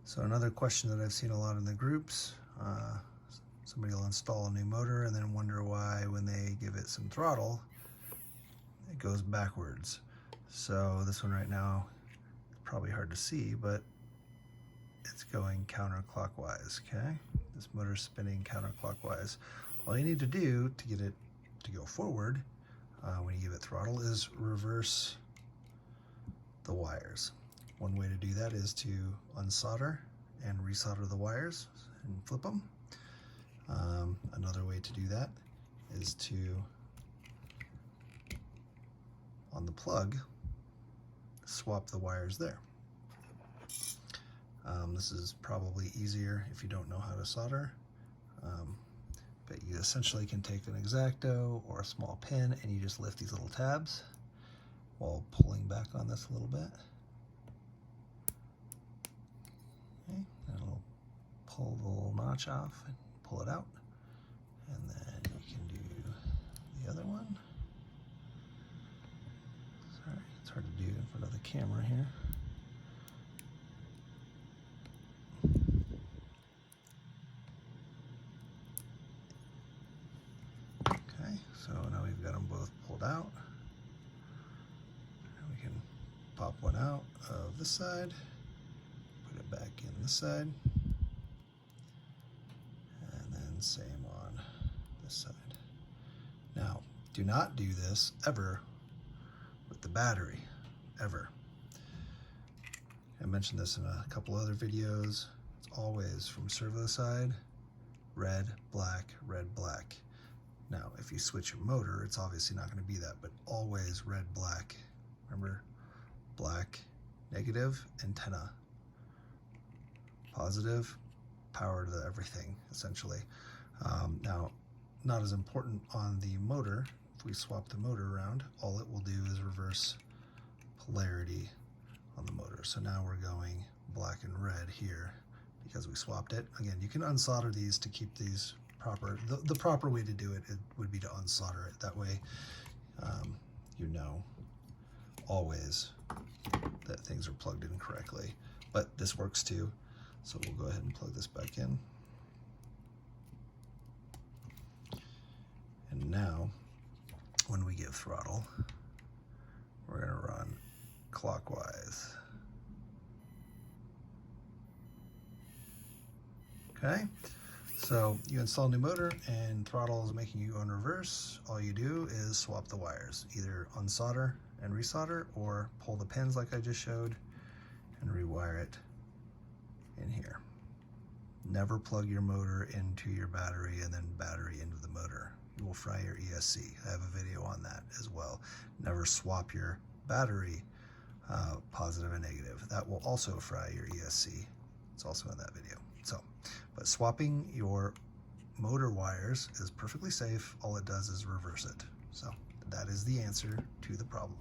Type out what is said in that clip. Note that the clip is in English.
So another question that I've seen a lot in the groups, somebody will install a new motor and then wonder why when they give it some throttle, it goes backwards. So this one right now, probably hard to see, but it's going counterclockwise, okay? This motor's spinning counterclockwise. All you need to do to get it to go forward when you give it throttle is reverse the wires. One way to do that is to unsolder and resolder the wires and flip them. Another way to do that is to, on the plug, swap the wires there. This is probably easier if you don't know how to solder, but you essentially can take an X-Acto or a small pin and you just lift these little tabs while pulling back on this a little bit. Okay, and it'll pull the little notch off and pull it out. And then you can do the other one. Sorry, it's hard to do in front of the camera here. Okay, so now we've got them both pulled out. And we can pop one out of this side, put it back in this side, and then same on this side. Now, do not do this ever with the battery, ever. I mentioned this in a couple other videos. It's always from servo side, red, black, red, black. Now, if you switch your motor, it's obviously not going to be that, but always red, black. Remember, black, negative, antenna. Positive, power to everything, essentially. Now, not as important on the motor. If we swap the motor around, all it will do is reverse polarity on the motor. So now we're going black and red here because we swapped it. Again, you can unsolder these to keep these proper. The proper way to do it would be to unsolder it. That way, you know always that things are plugged in correctly. But this works too. So we'll go ahead and plug this back in. And now, when we give throttle, we're going to run clockwise. Okay, so you install a new motor and throttle is making you go in reverse. All you do is swap the wires, either unsolder and resolder or pull the pins like I just showed and rewire it in here. Never plug your motor into your battery and then battery into the motor. You will fry your ESC. I have a video on that as well. Never swap your battery positive and negative. That will also fry your ESC. It's also in that video. So, but swapping your motor wires is perfectly safe. All it does is reverse it. So that is the answer to the problem.